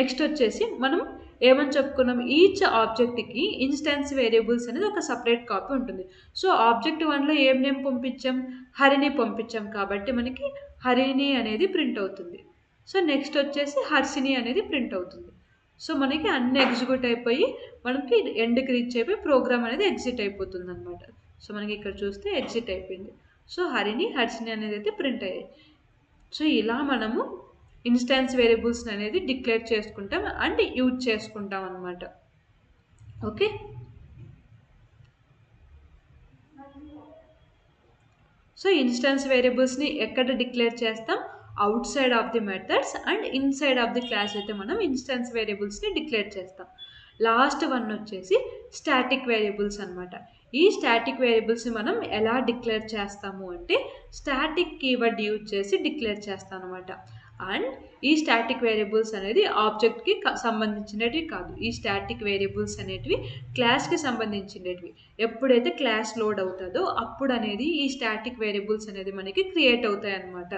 నెక్స్ట్ వచ్చేసి మనం ఏమని చెప్పుకున్నాం, ఈచ్ ఆబ్జెక్ట్కి ఇన్స్టాన్స్ వేరియబుల్స్ అనేది ఒక సపరేట్ కాపీ ఉంటుంది. సో ఆబ్జెక్ట్ 1లో ఏం నేమ్ పంపించాం, హరిని పంపించాం కాబట్టి మనకి హరిని అనేది ప్రింట్ అవుతుంది. సో నెక్స్ట్ వచ్చేసి హర్షిని అనేది ప్రింట్ అవుతుంది. సో మనకి అన్ని ఎగ్జిక్యూట్ అయిపోయి మనకి ఎండ్కి రీచ్ అయిపోయి ప్రోగ్రామ్ అనేది ఎగ్జిట్ అయిపోతుంది అనమాట. సో మనకి ఇక్కడ చూస్తే ఎగ్జిట్ అయిపోయింది. సో హర్షిని అనేది అయితే ప్రింట్ అయ్యాయి. సో ఇలా మనము ఇన్స్టాన్స్ వేరియబుల్స్ అనేది డిక్లేర్ చేసుకుంటాం అండ్ యూజ్ చేసుకుంటాం అనమాట. ఓకే, సో ఇన్స్టాన్స్ వేరియబుల్స్ని ఎక్కడ డిక్లేర్ చేస్తాం, out side of the methods and inside of the class అయితే మనం ఇన్స్టాన్స్ వేరియబుల్స్ని డిక్లేర్ చేస్తాం. లాస్ట్ వన్ వచ్చేసి స్టాటిక్ వేరియబుల్స్ అనమాట. ఈ స్టాటిక్ వేరియబుల్స్ని మనం ఎలా డిక్లేర్ చేస్తాము అంటే స్టాటిక్ కీవర్డ్ యూజ్ చేసి డిక్లేర్ చేస్తాం అనమాట. అండ్ ఈ స్టాటిక్ వేరియబుల్స్ అనేది ఆబ్జెక్ట్కి సంబంధించినవి కాదు. ఈ స్టాటిక్ వేరియబుల్స్ అనేటివి క్లాస్కి సంబంధించినవి. ఎప్పుడైతే క్లాస్ లోడ్ అవుతుందో అప్పుడు అనేది ఈ స్టాటిక్ వేరియబుల్స్ అనేది మనకి క్రియేట్ అవుతాయి అన్నమాట.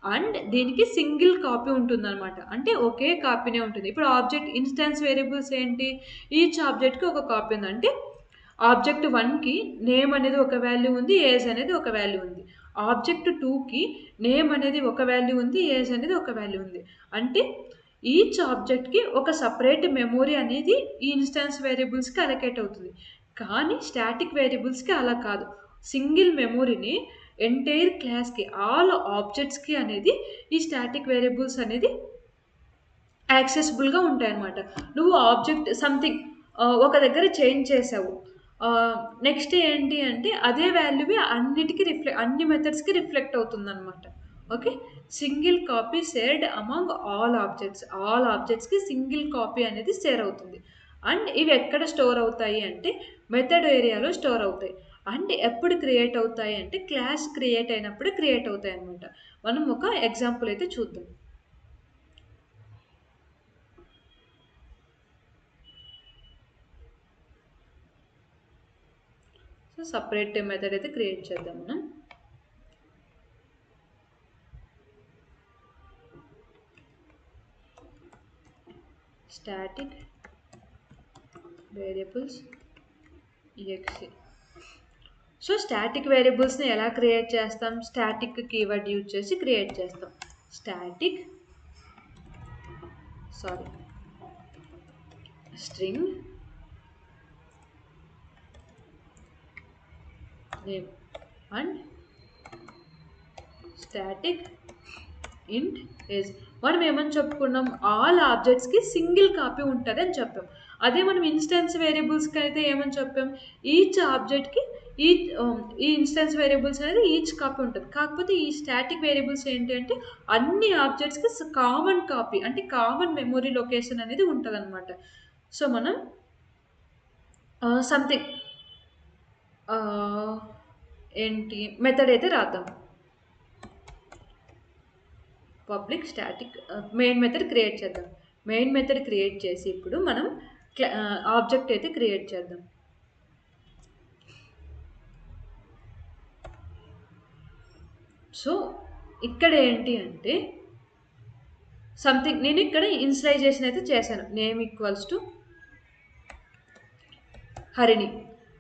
అండ్ దీనికి సింగిల్ కాపీ ఉంటుందన్నమాట, అంటే ఒకే కాపీనే ఉంటుంది. ఇప్పుడు ఆబ్జెక్ట్ ఇన్స్టాన్స్ వేరియబుల్స్ ఏంటి, ఈచ్ ఆబ్జెక్ట్కి ఒక కాపీ ఉంది. అంటే ఆబ్జెక్ట్ 1కి నేమ్ అనేది ఒక వాల్యూ ఉంది, ఏజ్ అనేది ఒక వాల్యూ ఉంది. ఆబ్జెక్ట్ 2కి నేమ్ అనేది ఒక వాల్యూ ఉంది, ఏజ్ అనేది ఒక వాల్యూ ఉంది. అంటే ఈచ్ ఆబ్జెక్ట్కి ఒక సపరేట్ మెమొరీ అనేది ఈ ఇన్స్టాన్స్ వేరియబుల్స్కి అలొకేట్ అవుతుంది. కానీ స్టాటిక్ వేరియబుల్స్కి అలా కాదు. సింగిల్ మెమొరీని ఎంటైర్ క్లాస్కి, ఆల్ ఆబ్జెక్ట్స్కి అనేది ఈ స్టాటిక్ వేరియబుల్స్ అనేది యాక్సెసిబుల్గా ఉంటాయి అన్నమాట. నువ్వు ఆబ్జెక్ట్ సంథింగ్ ఒక దగ్గర చేంజ్ చేసావు, నెక్స్ట్ ఏంటి అంటే అదే వాల్యూవి అన్ని మెథడ్స్కి రిఫ్లెక్ట్ అవుతుందన్నమాట. Okay, single copy shared among all ఆబ్జెక్ట్స్కి సింగిల్ కాపీ అనేది షేర్ అవుతుంది. అండ్ ఇవి ఎక్కడ స్టోర్ అవుతాయి అంటే మెథడ్ ఏరియాలో స్టోర్ అవుతాయి. అండ్ ఎప్పుడు క్రియేట్ అవుతాయి అంటే క్లాస్ క్రియేట్ అయినప్పుడు క్రియేట్ అవుతాయి అన్నమాట. మనం ఒక ఎగ్జాంపుల్ అయితే చూద్దాం. సో సపరేట్ మెథడ్ అయితే క్రియేట్ చేద్దాం మనం. Static variables exe. So static వేరియబుల్స్ని ఎలా క్రియేట్ చేస్తాం, స్టాటిక్ కీవర్డ్ యూజ్ చేసి క్రియేట్ చేస్తాం. String name and static int age. మనం ఏమని చెప్పుకున్నాం, ఆల్ ఆబ్జెక్ట్స్కి సింగిల్ కాపీ ఉంటుంది అని చెప్పాం. అదే మనం ఇన్స్టెన్స్ వేరియబుల్స్కి అయితే ఏమని చెప్పాం, ఈచ్ ఆబ్జెక్ట్కి ఈ ఈ ఇన్స్టెన్స్ వేరియబుల్స్ అనేది ఈచ్ కాపీ ఉంటుంది. కాకపోతే ఈ స్టాటిక్ వేరియబుల్స్ ఏంటి అంటే అన్ని ఆబ్జెక్ట్స్కి కామన్ కాపీ అంటే కామన్ మెమొరీ లొకేషన్ అనేది ఉంటుంది అనమాట. సో మనం సంథింగ్ ఏంటి మెథడ్ అయితే రాద్దాం. Public static main method create చేద్దాం. మెయిన్ మెథడ్ క్రియేట్ చేసి ఇప్పుడు మనం ఆబ్జెక్ట్ అయితే క్రియేట్ చేద్దాం. సో ఇక్కడ ఏంటి అంటే సంథింగ్ నేను ఇక్కడ ఇన్స్లైజేషన్ అయితే చేశాను. Name equals to Harini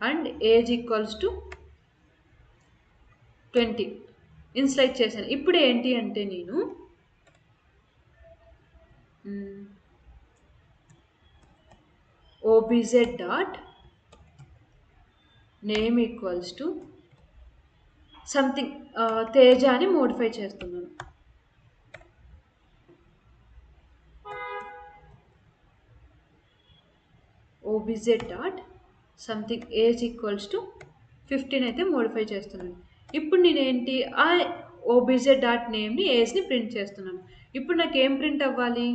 and age equals to 20 ఇన్స్లైజ్ చేశాను. ఇప్పుడు ఏంటి అంటే నేను obz dot name equals to something Teja అని మోడిఫై చేస్తున్నాను. obz dot something age equals to 15 అయితే మోడిఫై చేస్తున్నాను. ఇప్పుడు నేనేంటి ఆ obz డాట్ నేమ్ని ఏజ్ని ప్రింట్ చేస్తున్నాను. ఇప్పుడు నాకు ఏం ప్రింట్ అవ్వాలి?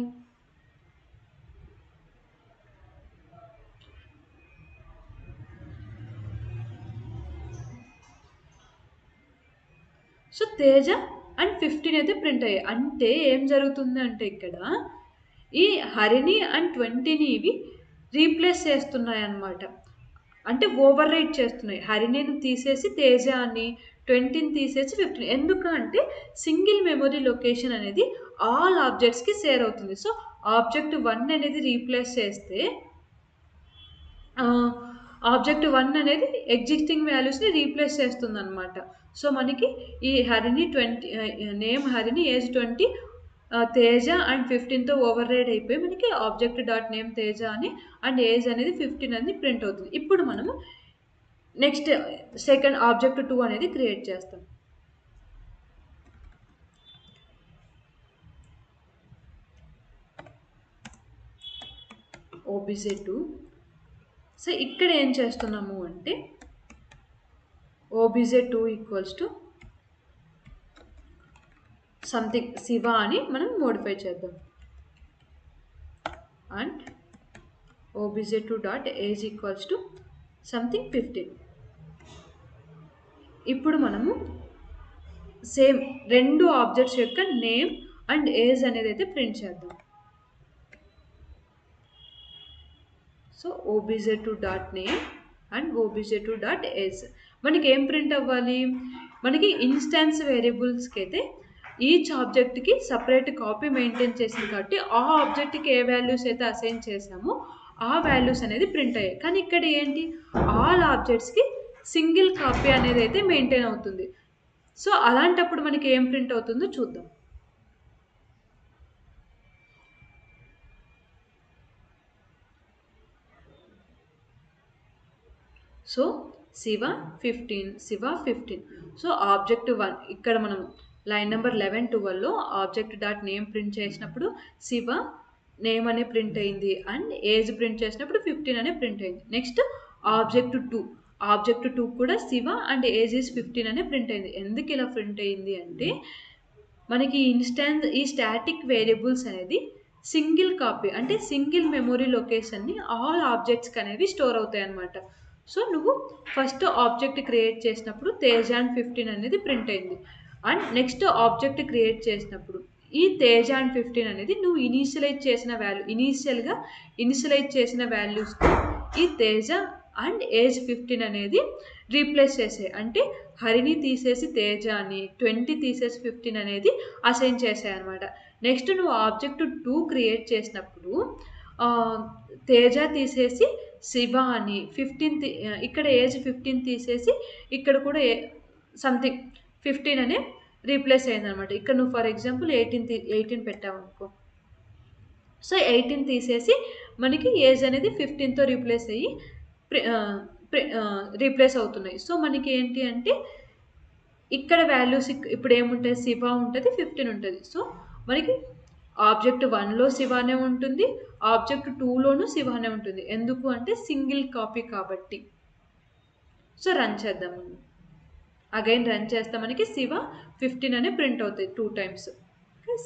సో తేజ అండ్ 15 అయితే ప్రింట్ అయ్యాయి. అంటే ఏం జరుగుతుంది అంటే ఇక్కడ ఈ హరిణి అండ్ 20ని ఇవి రీప్లేస్ చేస్తున్నాయి అన్నమాట. అంటే ఓవర్ రైట్ చేస్తున్నాయి. హరిణిని తీసేసి తేజ అని, 20ని తీసేసి 15. ఎందుకంటే సింగిల్ మెమొరీ లొకేషన్ అనేది ఆల్ ఆబ్జెక్ట్స్కి షేర్ అవుతుంది. సో ఆబ్జెక్ట్ 1 అనేది రీప్లేస్ చేస్తే ఆబ్జెక్ట్ 1 అనేది ఎగ్జిస్టింగ్ వాల్యూస్ని రీప్లేస్ చేస్తుంది అనమాట. సో మనకి ఈ Harini 20 name Harini age 20 Teja and 15తో ఓవర్ రైడ్ అయిపోయి మనకి ఆబ్జెక్ట్ డాట్ నేమ్ తేజ అని అండ్ ఏజ్ అనేది 15 అని ప్రింట్ అవుతుంది. ఇప్పుడు మనము నెక్స్ట్ సెకండ్ ఆబ్జెక్ట్ 2 అనేది క్రియేట్ చేస్తాం. obz2. సో ఇక్కడ ఏం చేస్తున్నాము అంటే obz2 equals to something Shiva అని మనం మోడిఫై చేద్దాం. And obz2 dot age equals to something 15. ఇప్పుడు మనము సేమ్ రెండు ఆబ్జెక్ట్స్ యొక్క నేమ్ అండ్ ఏజ్ అనేది అయితే ప్రింట్ చేద్దాం. So obz2 dot name and obz2 dot age మనకి ఏం ప్రింట్ అవ్వాలి? మనకి ఇన్స్టాన్స్ వేరియబుల్స్కి అయితే ఈచ్ ఆబ్జెక్ట్కి సపరేట్ కాపీ మెయింటైన్ చేసింది కాబట్టి ఆ ఆబ్జెక్ట్కి ఏ వాల్యూస్ అయితే అసైన్ చేసామో ఆ వాల్యూస్ అనేది ప్రింట్ అయ్యాయి. కానీ ఇక్కడ ఏంటి ఆల్ ఆబ్జెక్ట్స్కి సింగిల్ కాపీ అనేది అయితే మెయింటైన్ అవుతుంది. సో అలాంటప్పుడు మనకి ఏం ప్రింట్ అవుతుందో చూద్దాం. సో శివ 15. సో ఆబ్జెక్ట్ 1 ఇక్కడ మనం లైన్ నెంబర్ 11, 12లో ఆబ్జెక్ట్ డాట్ నేమ్ ప్రింట్ చేసినప్పుడు శివ నేమ్ అనే ప్రింట్ అయింది అండ్ ఏజ్ ప్రింట్ చేసినప్పుడు 15 అనే ప్రింట్ అయింది. నెక్స్ట్ ఆబ్జెక్ట్ 2 కూడా శివ అండ్ ఏజ్ ఈజ్ 15 అనే ప్రింట్ అయింది. ఎందుకు ఇలా ప్రింట్ అయింది అంటే మనకి ఈ స్టాటిక్ వేరియబుల్స్ అనేది సింగిల్ కాపీ అంటే సింగిల్ మెమొరీ లొకేషన్ని ఆల్ ఆబ్జెక్ట్స్కి అనేవి స్టోర్ అవుతాయి అన్నమాట. సో నువ్వు ఫస్ట్ ఆబ్జెక్ట్ క్రియేట్ చేసినప్పుడు తేజ అండ్ 15 అనేది ప్రింట్ అయింది. అండ్ నెక్స్ట్ ఆబ్జెక్ట్ క్రియేట్ చేసినప్పుడు ఈ తేజ అండ్ 15 అనేది నువ్వు ఇనీషియలైజ్ చేసిన వాల్యూస్తో ఈ తేజ అండ్ ఏజ్ 15 అనేది రీప్లేస్ చేసాయి. అంటే హరిని తీసేసి తేజ అని, 20 తీసేసి 15 అనేది అసైన్ చేసాయి అనమాట. నెక్స్ట్ నువ్వు ఆబ్జెక్ట్ 2 క్రియేట్ చేసినప్పుడు తేజ తీసేసి శివ అని, 15 ఇక్కడ ఏజ్ 15 తీసేసి ఇక్కడ కూడా సంథింగ్ 15 అనే రీప్లేస్ అయింది అనమాట. ఇక్కడ నువ్వు ఫర్ ఎగ్జాంపుల్ 18 పెట్టావు అనుకో. సో 18 తీసేసి మనకి ఏజ్ అనేది 15తో రీప్లేస్ అయ్యి రీప్లేస్ అవుతున్నాయి. సో మనకి ఏంటి అంటే ఇక్కడ వాల్యూస్ ఇప్పుడు ఏముంటుంది? శివ ఉంటుంది, 15 ఉంటుంది. సో మనకి ఆబ్జెక్ట్ 1లో శివానే ఉంటుంది, ఆబ్జెక్ట్ 2లోనూ శివానే ఉంటుంది. ఎందుకు అంటే సింగిల్ కాపీ కాబట్టి. సో రన్ చేద్దాం. అగైన్ రన్ చేస్తే మనకి శివ 15 అనే ప్రింట్ అవుతాయి 2 టైమ్స్.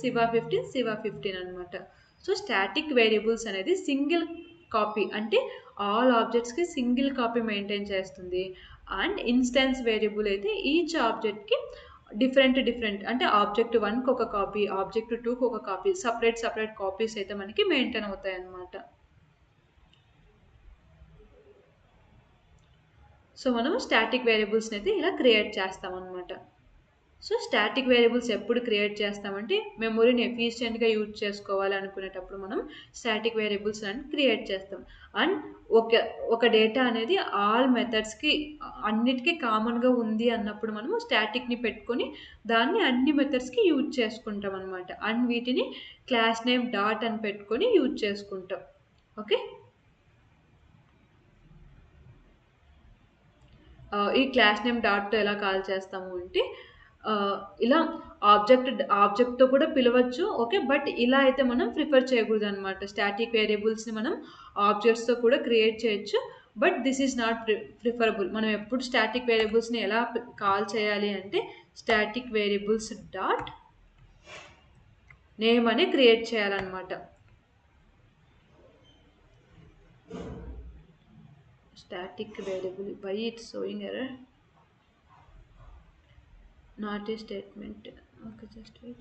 శివ 15 శివ 15 అనమాట. సో స్టాటిక్ వేరియబుల్స్ అనేది సింగిల్ కాపీ, అంటే ఆల్ ఆబ్జెక్ట్స్కి సింగిల్ కాపీ మెయింటైన్ చేస్తుంది. అండ్ ఇన్స్టెన్స్ వేరియబుల్ అయితే ఈచ్ ఆబ్జెక్ట్కి డిఫరెంట్ అంటే ఆబ్జెక్ట్ 1కి ఒక కాపీ, ఆబ్జెక్ట్ 2కి ఒక కాపీ, సపరేట్ కాపీస్ అయితే మనకి మెయింటైన్ అవుతాయి అన్నమాట. సో మనం స్టాటిక్ వేరియబుల్స్ని అయితే ఇలా క్రియేట్ చేస్తాం అనమాట. సో స్టాటిక్ వేరియబుల్స్ ఎప్పుడు క్రియేట్ చేస్తామంటే మెమొరీని ఎఫిషియెంట్గా యూజ్ చేసుకోవాలి అనుకునేటప్పుడు మనం స్టాటిక్ వేరియబుల్స్ అని క్రియేట్ చేస్తాం. అండ్ ఒక డేటా అనేది ఆల్ మెథడ్స్కి అన్నిటికీ కామన్గా ఉంది అన్నప్పుడు మనము స్టాటిక్ని పెట్టుకొని దాన్ని అన్ని మెథడ్స్కి యూజ్ చేసుకుంటాం అనమాట. అండ్ వీటిని క్లాస్ నేమ్ డాట్ అని పెట్టుకొని యూజ్ చేసుకుంటాం. ఓకే, ఈ క్లాస్ నేమ్ డాట్తో ఎలా కాల్ చేస్తాము అంటే ఇలా ఆబ్జెక్ట్తో కూడా పిలవచ్చు. ఓకే, బట్ ఇలా అయితే మనం ప్రిఫర్ చేయకూడదు అనమాట. స్టాటిక్ వేరియబుల్స్ని మనం ఆబ్జెక్ట్స్తో కూడా క్రియేట్ చేయొచ్చు, but this is not preferable. మనం ఎప్పుడు స్టాటిక్ వేరియబుల్స్ని ఎలా కాల్ చేయాలి అంటే స్టాటిక్ వేరియబుల్స్ డాట్ నేమ్ అని క్రియేట్ చేయాలన్నమాట. Static variable, why it's showing error? Not a statement. Okay, just wait.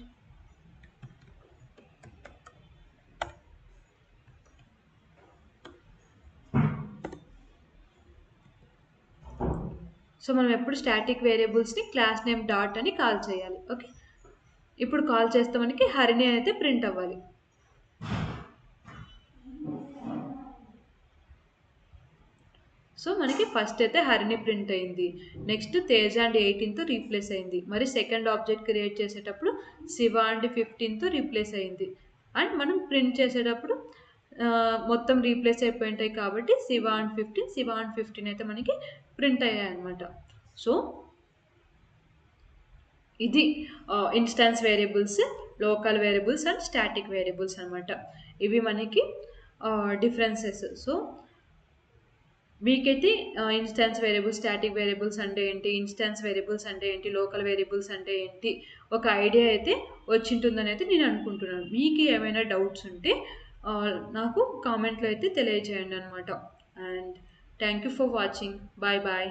So మనం ఎప్పుడు స్టాటిక్ వేరియబుల్స్ని క్లాస్ నేమ్ డాట్ అని కాల్ చేయాలి. ఓకే, ఇప్పుడు కాల్ చేస్తే మనకి హరిణి అయితే ప్రింట్ అవ్వాలి. సో మనకి ఫస్ట్ అయితే హరిణి ప్రింట్ అయింది, నెక్స్ట్ తేజ అండ్ 18తో రీప్లేస్ అయింది. మరి సెకండ్ ఆబ్జెక్ట్ క్రియేట్ చేసేటప్పుడు శివ అండ్ 15తో రీప్లేస్ అయింది. అండ్ మనం ప్రింట్ చేసేటప్పుడు మొత్తం రీప్లేస్ అయిపోయి ఉంటాయి కాబట్టి శివ అండ్ 15 అయితే మనకి ప్రింట్ అయ్యాయి అనమాట. సో ఇది instance variables, local variables and static variables అనమాట. ఇవి మనకి డిఫరెన్సెస్. సో వీకైతే ఇన్స్టాన్స్ వేరియబుల్స్, స్టాటిక్ వేరియబుల్స్ అంటే ఏంటి, ఇన్స్టాన్స్ వేరియబుల్స్ అంటే ఏంటి, లోకల్ వేరియబుల్స్ అంటే ఏంటి, ఒక ఐడియా అయితే వచ్చింటుందని అయితే నేను అనుకుంటున్నాను. మీకు ఏమైనా డౌట్స్ ఉంటే నాకు కామెంట్లో అయితే తెలియజేయండి అనమాట. And thank you for watching. Bye bye.